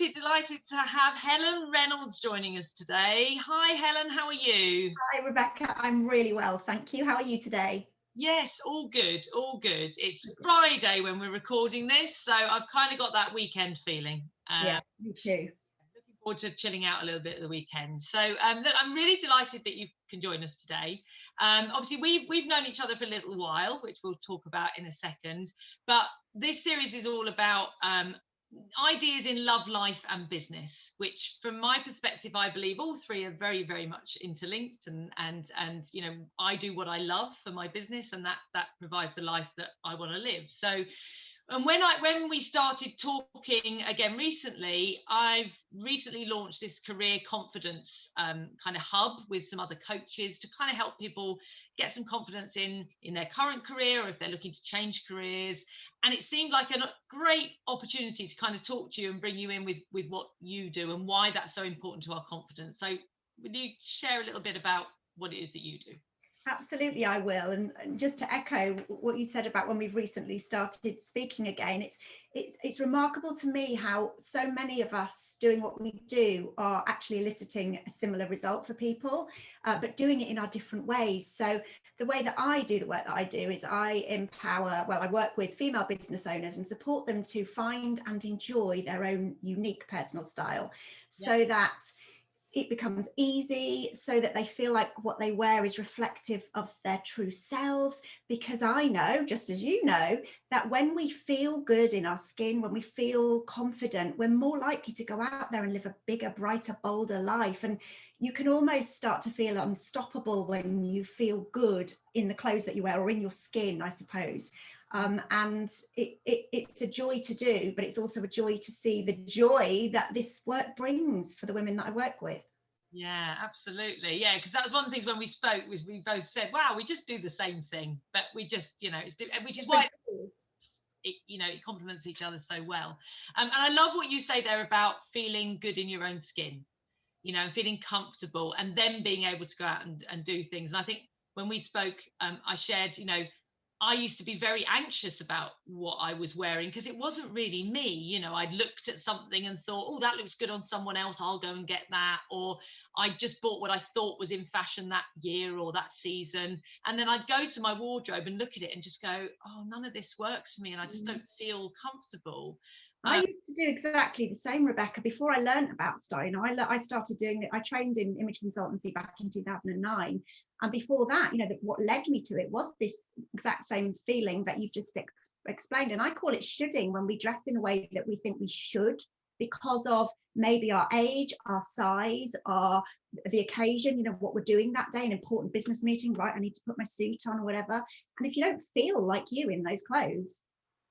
absolutely delighted to have Helen Reynolds joining us today. Hi, Helen, how are you? Hi, Rebecca. I'm really well, thank you. How are you today? Yes, all good, all good. It's Friday when we're recording this, so I've kind of got that weekend feeling. Yeah, me too. Looking forward to chilling out a little bit at the weekend. So look, I'm really delighted that you can join us today. Obviously, we've known each other for a little while, which we'll talk about in a second. But this series is all about ideas in love, life, and business. Which, from my perspective, I believe all three are very, very much interlinked. And you know, I do what I love for my business, and that provides the life that I want to live. So and when we started talking again recently, I've recently launched this career confidence kind of hub with some other coaches to kind of help people get some confidence in their current career, or if they're looking to change careers. And it seemed like a great opportunity to kind of talk to you and bring you in with what you do and why that's so important to our confidence. So would you share a little bit about what it is that you do? Absolutely, I will. And just to echo what you said about when we've recently started speaking again, it's remarkable to me how so many of us doing what we do are actually eliciting a similar result for people, but doing it in our different ways. So the way that I do the work that I do is I work with female business owners and support them to find and enjoy their own unique personal style, so that it becomes easy, so that they feel like what they wear is reflective of their true selves. Because I know, just as you know, that when we feel good in our skin, when we feel confident, we're more likely to go out there and live a bigger, brighter, bolder life. And you can almost start to feel unstoppable when you feel good in the clothes that you wear, or in your skin, I suppose. And it's a joy to do, but it's also a joy to see the joy that this work brings for the women that I work with. Yeah, absolutely. Yeah, because that was one of the things when we spoke, was we both said, wow, we just do the same thing, but we just, you know, which is why it complements each other so well. And I love what you say there about feeling good in your own skin, you know, feeling comfortable, and then being able to go out and do things. And I think when we spoke, I shared, you know, I used to be very anxious about what I was wearing because it wasn't really me. You know, I'd looked at something and thought, oh, that looks good on someone else, I'll go and get that. Or I just bought what I thought was in fashion that year or that season. And then I'd go to my wardrobe and look at it and just go, oh, none of this works for me. And I just don't feel comfortable. I used to do exactly the same, Rebecca. Before I learned about style, I started doing it. I trained in image consultancy back in 2009. And before that, what led me to it was this exact same feeling that you've just explained. And I call it shoulding, when we dress in a way that we think we should because of maybe our age, our size, the occasion, what we're doing that day, an important business meeting, right? I need to put my suit on or whatever. And if you don't feel like you in those clothes,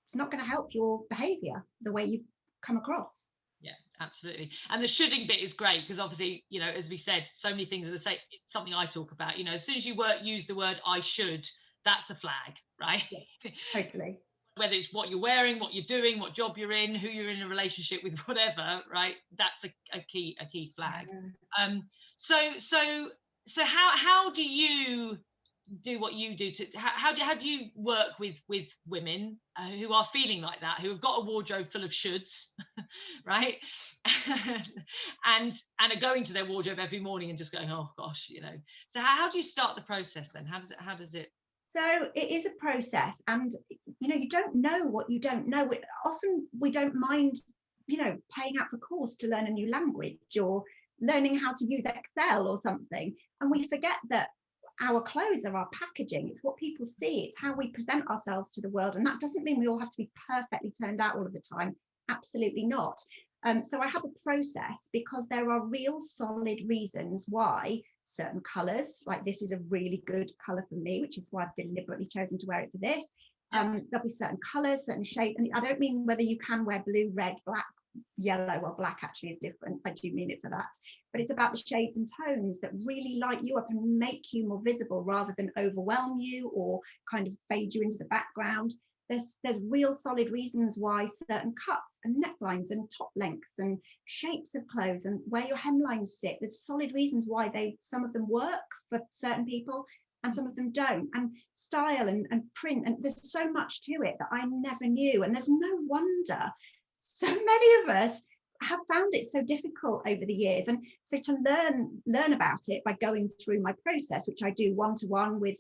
it's not going to help your behavior, the way you've come across. Yeah, absolutely. And the shoulding bit is great because obviously, as we said, so many things are the same. It's something I talk about, as soon as you use the word I should, that's a flag, right? Yeah, totally. Whether it's what you're wearing, what you're doing, what job you're in, who you're in a relationship with, whatever, right? That's a key flag. Yeah. So how do you do what you do? How do you work with women who are feeling like that, who have got a wardrobe full of shoulds, right? and are going to their wardrobe every morning and just going, oh gosh, So how do you start the process then? How does it? So it is a process, and you don't know what you don't know. Often we don't mind, paying out for course to learn a new language, or learning how to use Excel or something, and we forget that our clothes are our packaging. It's what people see. It's how we present ourselves to the world. And that doesn't mean we all have to be perfectly turned out all of the time. Absolutely not. So I have a process because there are real solid reasons why certain colors, like this is a really good color for me, which is why I've deliberately chosen to wear it for this. There'll be certain colors, certain shape. And I don't mean whether you can wear blue, red, black, yellow. Well, black actually is different. I do mean it for that. But it's about the shades and tones that really light you up and make you more visible rather than overwhelm you or kind of fade you into the background. There's real solid reasons why certain cuts and necklines and top lengths and shapes of clothes and where your hemlines sit, there's solid reasons why some of them work for certain people and some of them don't. And style and print, and there's so much to it that I never knew. And there's no wonder so many of us have found it so difficult over the years. And so to learn about it by going through my process, which I do one-to-one with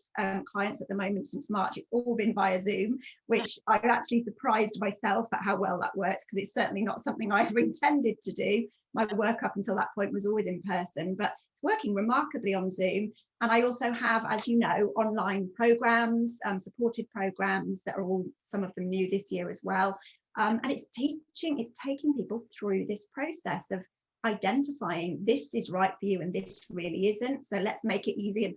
clients at the moment since March, it's all been via Zoom, which I'm actually surprised myself at how well that works, because it's certainly not something I ever intended to do. My work up until that point was always in person, but it's working remarkably on Zoom. And I also have, as you know, online programs, supported programs that are all, some of them new this year as well. And it's taking people through this process of identifying this is right for you and this really isn't. So let's make it easy and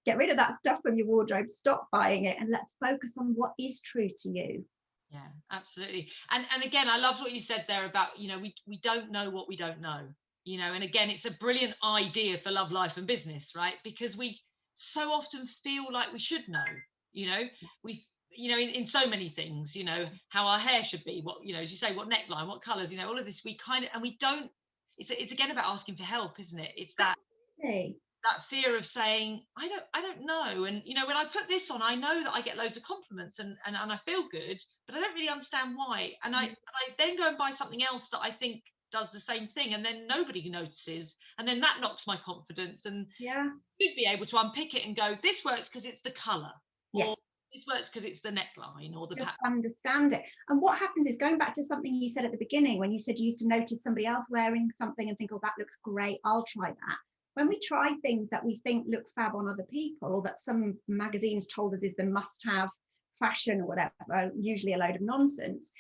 get rid of that stuff from your wardrobe, stop buying it, and let's focus on what is true to you. Yeah, absolutely. And again, I loved what you said there about, you know, we don't know what we don't know, you know, and again, it's a brilliant idea for love, life and business, right? Because we so often feel like we should know, you know, in so many things, you know, how our hair should be, what, you know, as you say, what neckline, what colors, you know, all of this, we kind of, and we don't, it's again about asking for help, isn't it? It's that Absolutely. that fear of saying, I don't know. And, you know, when I put this on, I know that I get loads of compliments and I feel good, but I don't really understand why. And I then go and buy something else that I think does the same thing, and then nobody notices, and then that knocks my confidence. And Yeah. you'd be able to unpick it and go, this works because it's the color, or Yes. this works because it's the neckline or the Just pattern. understand it. And what happens is, going back to something you said at the beginning, when you said you used to notice somebody else wearing something and think, oh, that looks great, I'll try that. When we try things that we think look fab on other people, or that some magazines told us is the must-have fashion or whatever, usually a load of nonsense.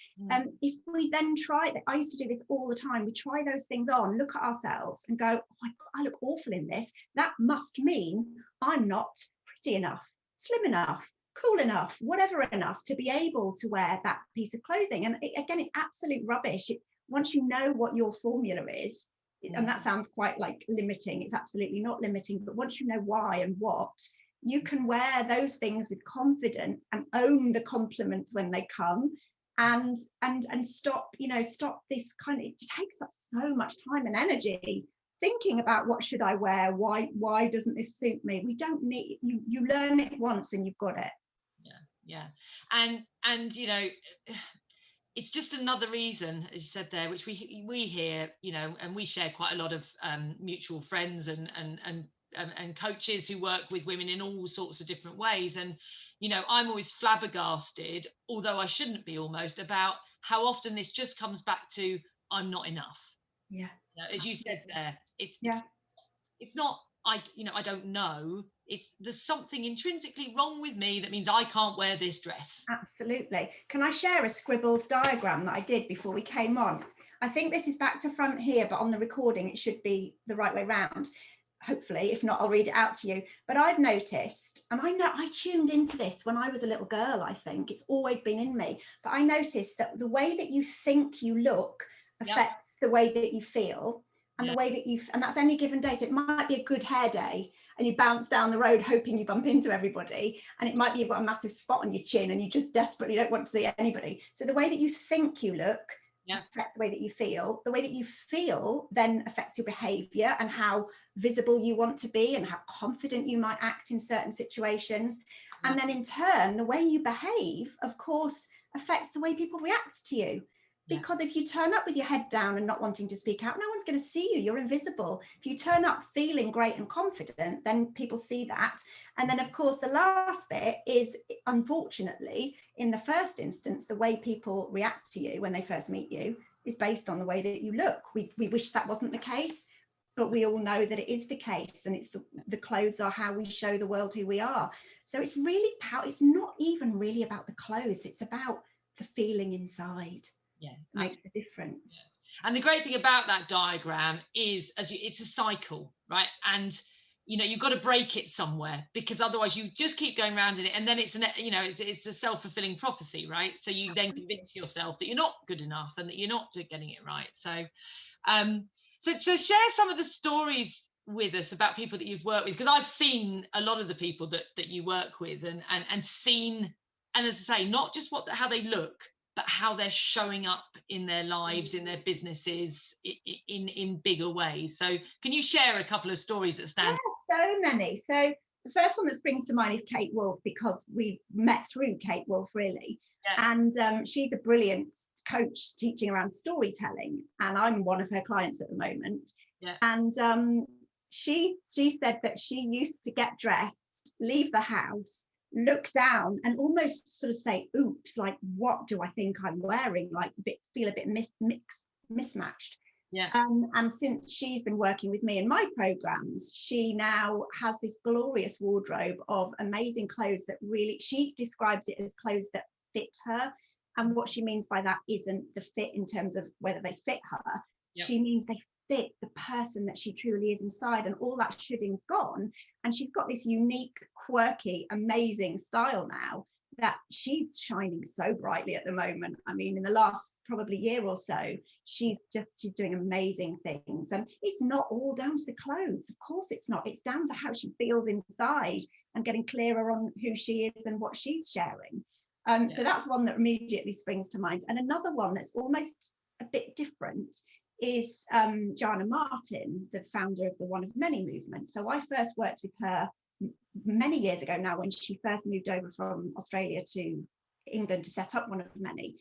If we then try it, I used to do this all the time, we try those things on, look at ourselves and go, oh, I look awful in this. That must mean I'm not pretty enough, slim enough, cool enough, whatever enough to be able to wear that piece of clothing. And again, it's absolute rubbish. It's once you know what your formula is, and that sounds quite like limiting, it's absolutely not limiting, but once you know why and what, you can wear those things with confidence and own the compliments when they come, and stop this kind of, it takes up so much time and energy thinking about what should I wear, why doesn't this suit me. We don't need, you learn it once and you've got it. Yeah. And you know, it's just another reason, as you said there, which we hear, you know, and we share quite a lot of mutual friends and coaches who work with women in all sorts of different ways. And, you know, I'm always flabbergasted, although I shouldn't be, almost, about how often this just comes back to, I'm not enough. Yeah. You know, as you said there, it's not, I don't know. There's something intrinsically wrong with me that means I can't wear this dress. Absolutely. Can I share a scribbled diagram that I did before we came on? I think this is back to front here, but on the recording it should be the right way round. Hopefully, if not, I'll read it out to you. But I've noticed, and I know I tuned into this when I was a little girl, I think it's always been in me, but I noticed that the way that you think you look affects the way that you feel, and the way that and that's any given day. So it might be a good hair day and you bounce down the road hoping you bump into everybody, and it might be you've got a massive spot on your chin and you just desperately don't want to see anybody. So the way that you think you look affects the way that you feel. The way that you feel then affects your behavior and how visible you want to be and how confident you might act in certain situations. And then in turn, the way you behave, of course, affects the way people react to you. Because if you turn up with your head down and not wanting to speak out, no one's going to see you. You're invisible. If you turn up feeling great and confident, then people see that. And then, of course, the last bit is, unfortunately, in the first instance, the way people react to you when they first meet you is based on the way that you look. We wish that wasn't the case, but we all know that it is the case. And it's the clothes are how we show the world who we are. So it's really it's not even really about the clothes. It's about the feeling inside. Makes a difference. And the great thing about that diagram is, it's a cycle, right? And you know, you've got to break it somewhere, because otherwise you just keep going around in it, and then it's a self-fulfilling prophecy, right? So you then convince yourself that you're not good enough and that you're not getting it right. So so share some of the stories with us about people that you've worked with, because I've seen a lot of the people that you work with, and seen, and as I say, not just how they look, but how they're showing up in their lives, in their businesses, in bigger ways. So can you share a couple of stories that stand? So many. So the first one that springs to mind is Kate Wolf, because we met through Kate Wolf, really. Yeah. And she's a brilliant coach teaching around storytelling, and I'm one of her clients at the moment. Yeah. And she said that she used to get dressed, leave the house, look down, and almost sort of say, "Oops, like what do I think I'm wearing?" Like feel a bit mismatched. Yeah. And since she's been working with me in my programs, she now has this glorious wardrobe of amazing clothes that really, she describes it as clothes that fit her. And what she means by that isn't the fit in terms of whether they fit her. Yep. She means they fit the person that she truly is inside, and all that shoulding's gone. And she's got this unique, quirky, amazing style now that she's shining so brightly at the moment. I mean, in the last probably year or so, she's doing amazing things. And it's not all down to the clothes. Of course it's not. It's down to how she feels inside and getting clearer on who she is and what she's sharing. So that's one that immediately springs to mind. And another one that's almost a bit different is Jana Martin, the founder of the One of Many movement. So I first worked with her many years ago now, when she first moved over from Australia to England to set up One of Many.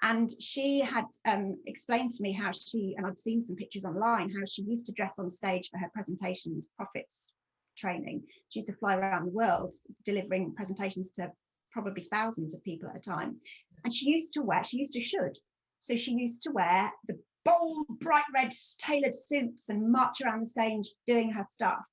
And she had explained to me how she, and I'd seen some pictures online, how she used to dress on stage for her presentations, profits training. She used to fly around the world delivering presentations to probably thousands of people at a time. And she used to wear the bold, bright red tailored suits and march around the stage doing her stuff.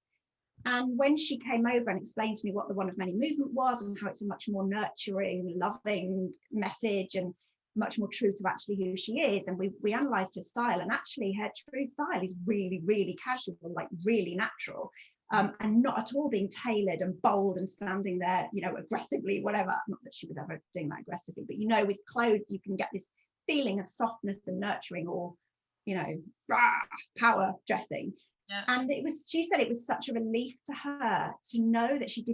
And when she came over and explained to me what the One of Many movement was, and how it's a much more nurturing, loving message, and much more true to actually who she is, and we analysed her style, and actually her true style is really, really casual, like really natural, and not at all being tailored and bold and standing there, you know, aggressively, whatever. Not that she was ever doing that aggressively, but you know, with clothes you can get this feeling of softness and nurturing, or, you know, power dressing. Yeah. And she said it was such a relief to her to know that she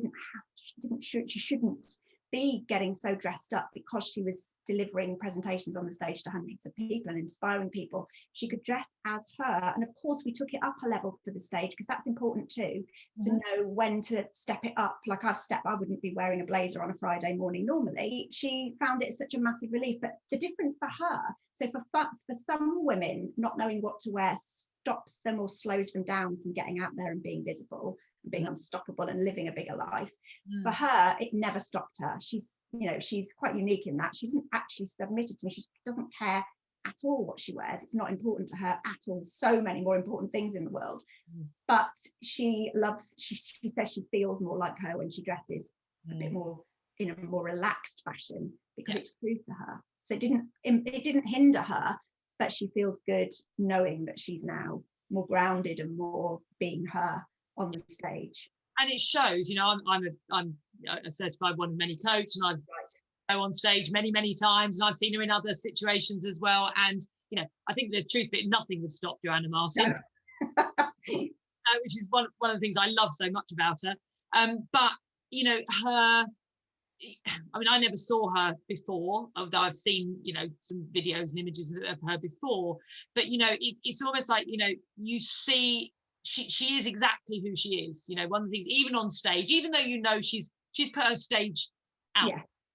shouldn't be getting so dressed up, because she was delivering presentations on the stage to hundreds of people and inspiring people. She could dress as her. And of course, we took it up a level for the stage, because that's important too, to know when to step it up. Like I wouldn't be wearing a blazer on a Friday morning normally. She found it such a massive relief. But the difference for her, so for some women, not knowing what to wear stops them or slows them down from getting out there and being visible, being unstoppable and living a bigger life. For her, it never stopped her. She's quite unique in that she doesn't actually submitted to me. She doesn't care at all what she wears. It's not important to her at all. So many more important things in the world. But she says she feels more like her when she dresses a bit more in a more relaxed fashion, because it's true to her. So it didn't hinder her, but she feels good knowing that she's now more grounded and more being her on the stage. And it shows, you know, I'm a certified One of Many coach, and I've go on stage many times, and I've seen her in other situations as well. And, you know, I think the truth of it, nothing would stop Joanna Martin, which is one of the things I love so much about her. But, you know, I never saw her before, although I've seen, you know, some videos and images of her before. But, you know, it's almost like, you know, you see she is exactly who she is. You know, one of the things, even on stage, even though, you know, she's put her stage out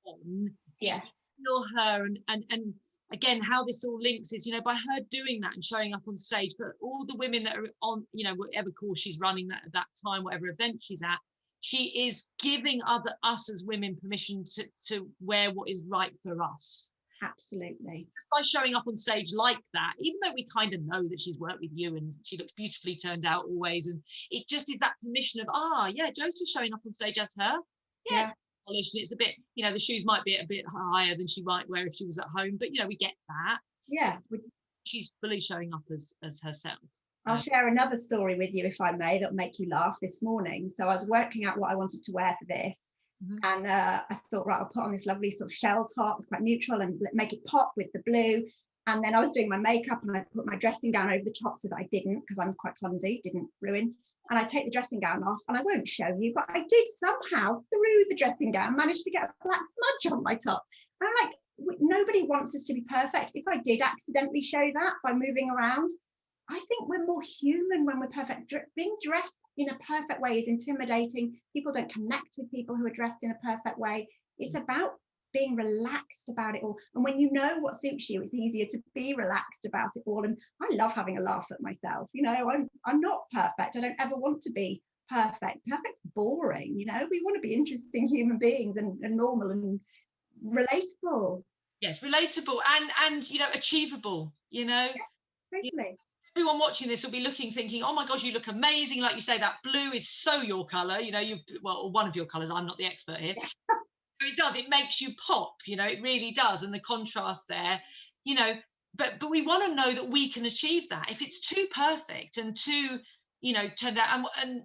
on, still her. And again, how this all links is, you know, by her doing that and showing up on stage, for all the women that are on, you know, whatever course she's running that at that time, whatever event she's at, she is giving us as women permission to wear what is right for us. Absolutely. Just by showing up on stage like that, even though we kind of know that she's worked with you and she looks beautifully turned out always, and it just is that permission of, Jo's just showing up on stage as her. Polished, and it's a bit, you know, the shoes might be a bit higher than she might wear if she was at home, but, you know, we get that. She's fully showing up as herself. I'll share another story with you, if I may, that'll make you laugh. This morning, so I was working out what I wanted to wear for this. And I thought, right, I'll put on this lovely sort of shell top. It's quite neutral, and make it pop with the blue. And then I was doing my makeup, and I put my dressing gown over the top so that I didn't, because I'm quite clumsy, didn't ruin. And I take the dressing gown off, and I won't show you, but I did somehow, through the dressing gown, manage to get a black smudge on my top. And I'm like, nobody wants us to be perfect. If I did accidentally show that by moving around, I think we're more human when we're perfect. Being dressed in a perfect way is intimidating. People don't connect with people who are dressed in a perfect way. It's about being relaxed about it all. And when you know what suits you, it's easier to be relaxed about it all. And I love having a laugh at myself. You know, I'm not perfect. I don't ever want to be perfect. Perfect's boring. You know, we want to be interesting human beings and normal and relatable. Yes, relatable and you know, achievable, you know. Yeah, totally. Everyone watching this will be looking, thinking, oh my gosh, you look amazing. Like you say, that blue is so your color, you know, well, one of your colors. I'm not the expert here. It does, it makes you pop, you know, it really does. And the contrast there, you know, but we want to know that we can achieve that. If it's too perfect and too, you know, turned out, and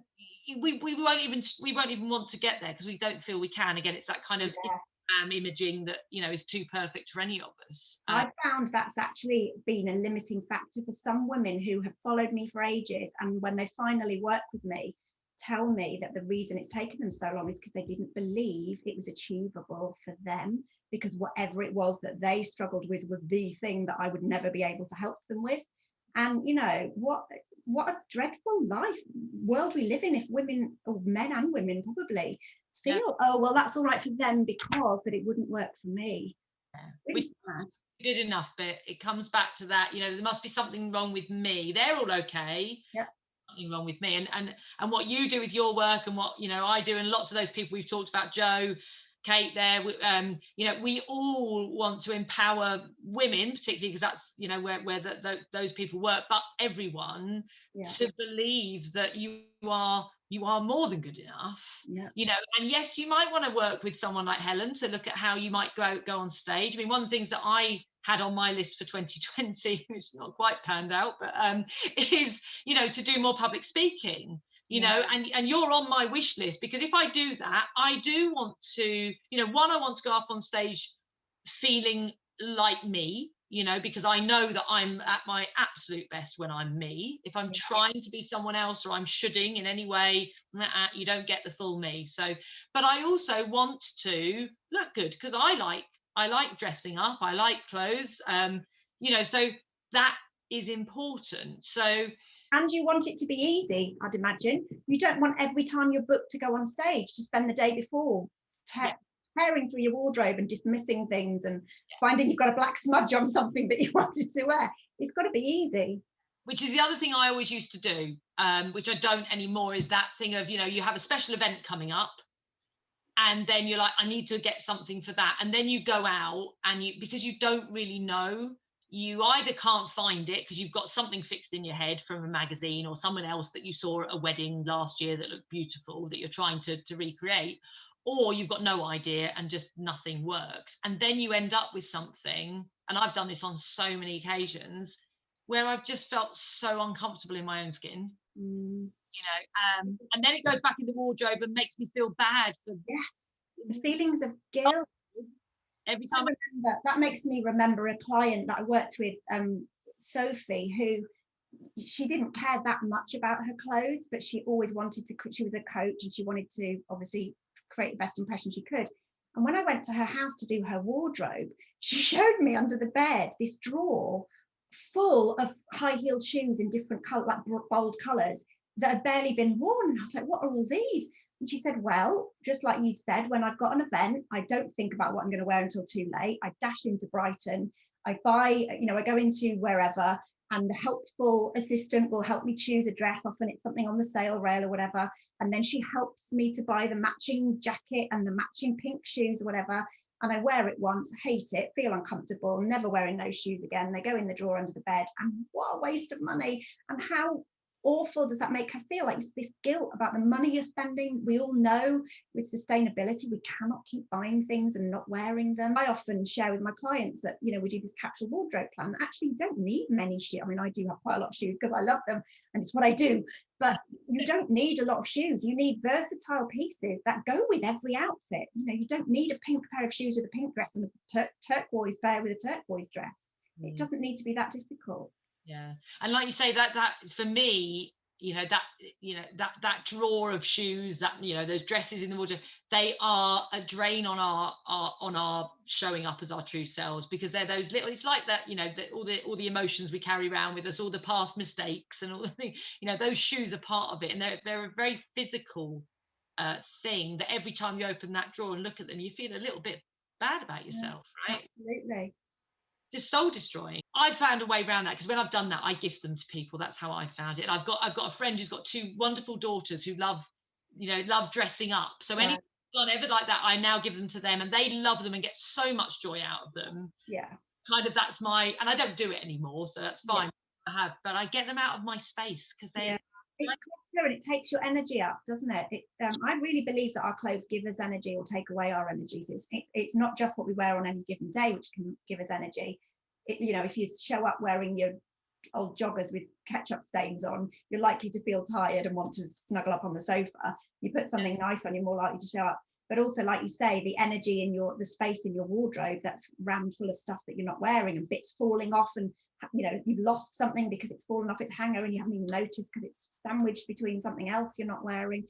we won't even want to get there because we don't feel we can. Again, it's that kind of imaging that, you know, is too perfect for any of us. I found that's actually been a limiting factor for some women who have followed me for ages, and when they finally work with me, tell me that the reason it's taken them so long is because they didn't believe it was achievable for them, because whatever it was that they struggled with was the thing that I would never be able to help them with. And you know what a dreadful world we live in if women, or men and women probably, feel, oh well, that's all right for them but it wouldn't work for me. Really sad. Good enough bit, it comes back to that, you know, there must be something wrong with me. They're all okay. Yep. Something wrong with me. And what you do with your work and what, you know, I do, and lots of those people we've talked about, Joe, Kate there, you know, we all want to empower women, particularly because that's, you know, where those people work, but everyone to believe that you are more than good enough. You know, and yes, you might want to work with someone like Helen to look at how you might go on stage. I mean, one of the things that I had on my list for 2020, which is not quite panned out, but is, you know, to do more public speaking. You know, and you're on my wish list, because if I do that, I do want to, you know, one, I want to go up on stage feeling like me, you know, because I know that I'm at my absolute best when I'm me. If I'm trying to be someone else, or I'm shoulding in any way, you don't get the full me. So, but I also want to look good, because I like dressing up, I like clothes, you know, so that is important. So, and you want it to be easy, I'd imagine. You don't want every time you're booked to go on stage to spend the day before tearing through your wardrobe and dismissing things and finding you've got a black smudge on something that you wanted to wear. It's got to be easy. Which is the other thing I always used to do, which I don't anymore, is that thing of, you know, you have a special event coming up, and then you're like, I need to get something for that. And then you go out and because you don't really know, you either can't find it because you've got something fixed in your head from a magazine or someone else that you saw at a wedding last year that looked beautiful that you're trying to recreate, or you've got no idea and just nothing works. And then you end up with something, and I've done this on so many occasions, where I've just felt so uncomfortable in my own skin. You know, and then it goes back in the wardrobe and makes me feel bad for the feelings of guilt. Every time that makes me remember a client that I worked with, Sophie, who she didn't care that much about her clothes, but she always wanted to. She was a coach and she wanted to obviously create the best impression she could. And when I went to her house to do her wardrobe, she showed me under the bed this drawer full of high-heeled shoes in different colors, like bold colors, that had barely been worn. And I was like, what are all these? And she said, well, just like you'd said, when I've got an event, I don't think about what I'm going to wear until too late. I dash into Brighton, I buy, you know, I go into wherever, and the helpful assistant will help me choose a dress. Often it's something on the sale rail or whatever. And then she helps me to buy the matching jacket and the matching pink shoes or whatever. And I wear it once, hate it, feel uncomfortable, never wearing those shoes again. They go in the drawer under the bed. And what a waste of money. And how awful does that make her feel? Like this guilt about the money you're spending. We all know with sustainability, we cannot keep buying things and not wearing them. I often share with my clients that, you know, we do this capsule wardrobe plan. Actually, you don't need many shoes. I mean, I do have quite a lot of shoes because I love them and it's what I do. But you don't need a lot of shoes. You need versatile pieces that go with every outfit. You know, you don't need a pink pair of shoes with a pink dress and a turquoise pair with a turquoise dress. It doesn't need to be that difficult. Yeah, and like you say, that for me, that drawer of shoes, that those dresses in the wardrobe, they are a drain on our showing up as our true selves, because they're those little, it's like that, all the emotions we carry around with us, all the past mistakes and all the things, those shoes are part of it, and they're a very physical thing that every time you open that drawer and look at them, you feel a little bit bad about yourself, right? Absolutely. Just soul destroying. I found a way around that, because when I've done that, I gift them to people. That's how I found it. And I've got a friend who's got two wonderful daughters who love dressing up. So Right. anything done ever like that, I now give them to them, and they love them and get so much joy out of them. Yeah. Kind of, that's my, and I don't do it anymore, so that's fine. Yeah. But I get them out of my space, because they. Yeah. It's clutter, and it takes your energy up, doesn't it? I really believe that our clothes give us energy or take away our energies. It's not just what we wear on any given day which can give us energy. If you show up wearing your old joggers with ketchup stains on, you're likely to feel tired and want to snuggle up on the sofa. You put something nice on, you're more likely to show up. But also, like you say, the energy in the space in your wardrobe that's rammed full of stuff that you're not wearing, and bits falling off, and you've lost something because it's fallen off its hanger and you haven't even noticed because it's sandwiched between something else you're not wearing.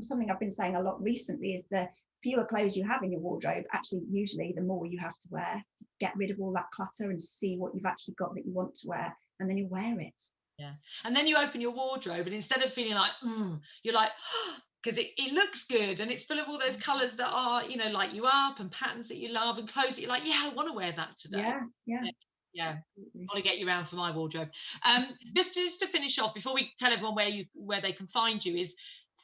Something I've been saying a lot recently is the fewer clothes you have in your wardrobe, actually usually the more you have to wear. Get rid of all that clutter and see what you've actually got that you want to wear, and then you wear it. Yeah. And then you open your wardrobe, and instead of feeling like you're like, because it looks good and it's full of all those colors that are light you up, and patterns that you love, and clothes that you're like, yeah, I want to wear that today. Yeah. I want to get you around for my wardrobe. Just to finish off, before we tell everyone where they can find you, is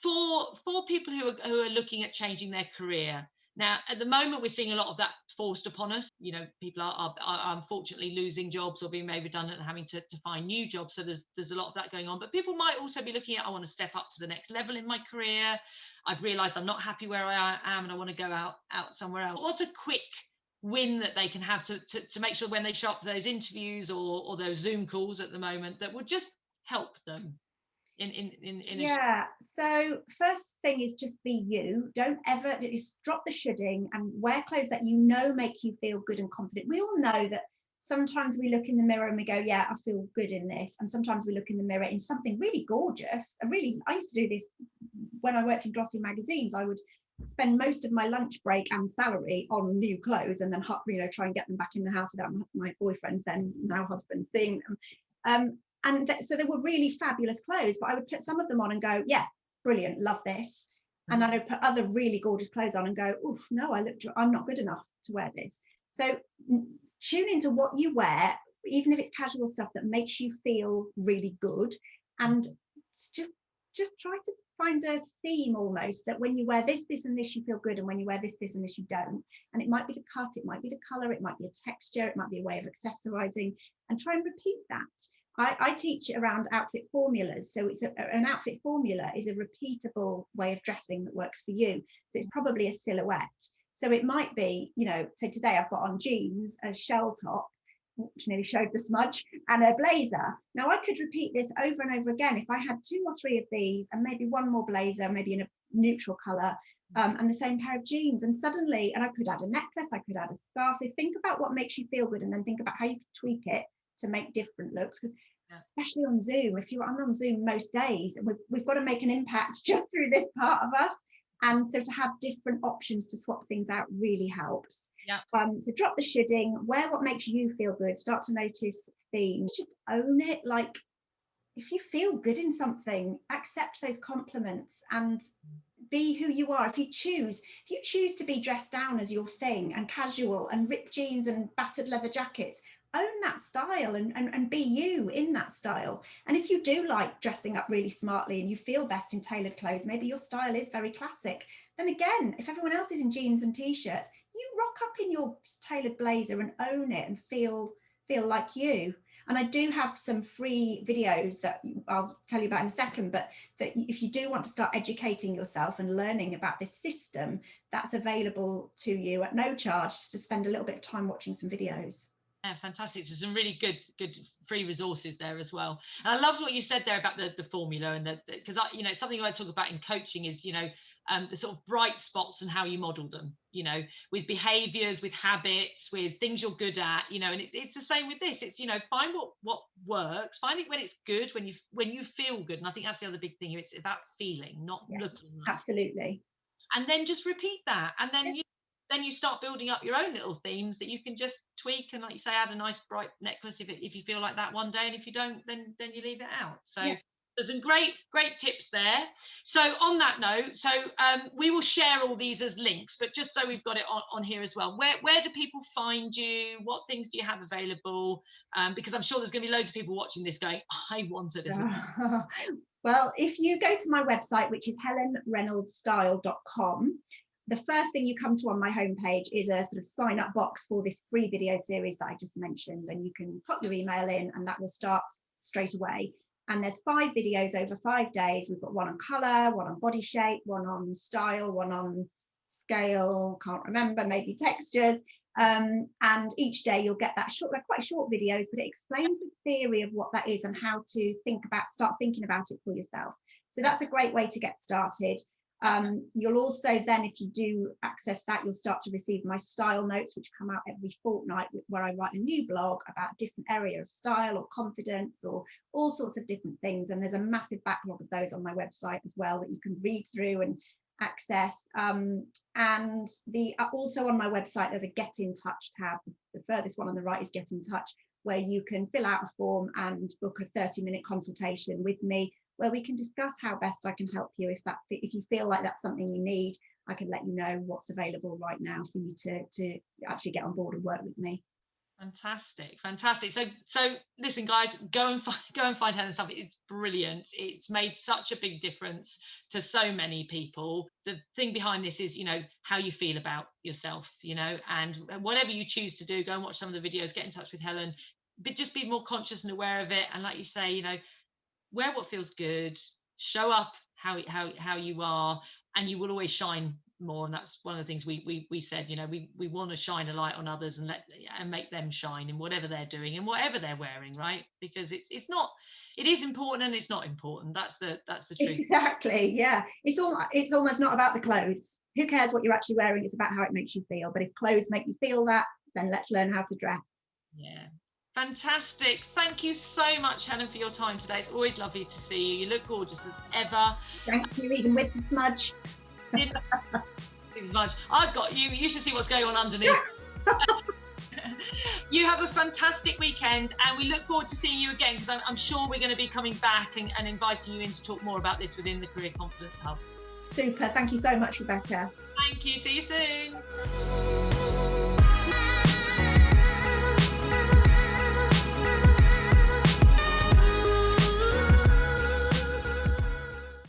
for people who are looking at changing their career. Now, at the moment, we're seeing a lot of that forced upon us. People are unfortunately losing jobs or being made redundant and having to find new jobs. So there's a lot of that going on. But people might also be looking at, I want to step up to the next level in my career. I've realised I'm not happy where I am, and I want to go out somewhere else. What's a quick win that they can have to make sure when they show up for those interviews or those Zoom calls at the moment that would just help them? So first thing is just be you. Don't ever just drop the shoulding and wear clothes that make you feel good and confident. We all know that sometimes we look in the mirror and we go, yeah, I feel good in this, and sometimes we look in the mirror in something really gorgeous. I used to do this when I worked in glossy magazines. I would spend most of my lunch break and salary on new clothes, and then try and get them back in the house without my boyfriend, then now husband, seeing them. So they were really fabulous clothes, but I would put some of them on and go, yeah, brilliant, love this. And then I'd put other really gorgeous clothes on and go, oh, no, I'm not good enough to wear this. So tune into what you wear, even if it's casual stuff that makes you feel really good. And just try to find a theme almost, that when you wear this and this, you feel good, and when you wear this and this, you don't. And it might be the cut, it might be the color, it might be a texture, it might be a way of accessorizing, and try and repeat that. I teach around outfit formulas. So it's an outfit formula is a repeatable way of dressing that works for you. So it's probably a silhouette. So it might be, so today I've got on jeans, a shell top, which nearly showed the smudge, and a blazer. Now I could repeat this over and over again if I had 2 or 3 of these and maybe one more blazer, maybe in a neutral color, and the same pair of jeans. And I could add a necklace, I could add a scarf. So think about what makes you feel good, and then think about how you could tweak it to make different looks. Especially on Zoom, I'm on Zoom most days, and we've got to make an impact just through this part of us. And so to have different options to swap things out really helps. So drop the shoulding, wear what makes you feel good, start to notice themes, just own it. Like, if you feel good in something, accept those compliments and be who you are. If you choose to be dressed down as your thing, and casual and ripped jeans and battered leather jackets, own that style and be you in that style. And if you do like dressing up really smartly and you feel best in tailored clothes, maybe your style is very classic, then again, if everyone else is in jeans and t-shirts, you rock up in your tailored blazer and own it and feel like you. And I do have some free videos that I'll tell you about in a second, but that if you do want to start educating yourself and learning about this system, that's available to you at no charge, just to spend a little bit of time watching some videos. Yeah, fantastic. So some really good free resources there as well. And I loved what you said there about the formula, and because it's something I talk about in coaching is, the sort of bright spots and how you model them, you know, with behaviors, with habits, with things you're good at, you know. And it's the same with this. It's, you know, find what works, find it when it's good, when you feel good. And I think that's the other big thing. It's about feeling, not looking like. Absolutely. And then just repeat that, and then you start building up your own little themes that you can just tweak, and like you say, add a nice bright necklace if you feel like that one day, and if you don't, then you leave it out. So there's some great tips there. So on that note, so we will share all these as links, but just so we've got it on here as well, where do people find you? What things do you have available? Because I'm sure there's going to be loads of people watching this going, I want it. Well, if you go to my website, which is helenreynoldsstyle.com, the first thing you come to on my homepage is a sort of sign up box for this free video series that I just mentioned, and you can put your email in and that will start straight away. And there's 5 videos over 5 days. We've got one on color, one on body shape, one on style, one on scale, can't remember, maybe textures. And each day you'll get that short, they're quite short videos, but it explains the theory of what that is and how to start thinking about it for yourself. So that's a great way to get started. You'll also then, if you do access that, you'll start to receive my style notes, which come out every fortnight, where I write a new blog about a different area of style or confidence or all sorts of different things. And there's a massive backlog of those on my website as well that you can read through and access. And also on my website, there's a Get in Touch tab. The furthest one on the right is Get in Touch, where you can fill out a form and book a 30-minute consultation with me, where we can discuss how best I can help you. If you feel like that's something you need, I can let you know what's available right now for you to actually get on board and work with me. Fantastic. So listen, guys, go and find Helen's stuff. It's brilliant. It's made such a big difference to so many people. The thing behind this is, you know, how you feel about yourself, you know, and whatever you choose to do, go and watch some of the videos, get in touch with Helen, but just be more conscious and aware of it. And like you say, you know, wear what feels good, show up how you are, and you will always shine more. And that's one of the things we said, you know, we want to shine a light on others and make them shine in whatever they're doing and whatever they're wearing, right? Because it is important and it's not important. That's the truth. Exactly. Yeah, it's almost not about the clothes. Who cares what you're actually wearing? It's about how it makes you feel. But if clothes make you feel that, then let's learn how to dress. Yeah. Fantastic. Thank you so much, Helen, for your time today. It's always lovely to see you. You look gorgeous as ever. Thank you, even with the smudge. Smudge. I've got you. You should see what's going on underneath. You have a fantastic weekend, and we look forward to seeing you again, because I'm sure we're going to be coming back and inviting you in to talk more about this within the Career Confidence Hub. Super. Thank you so much, Rebecca. Thank you. See you soon.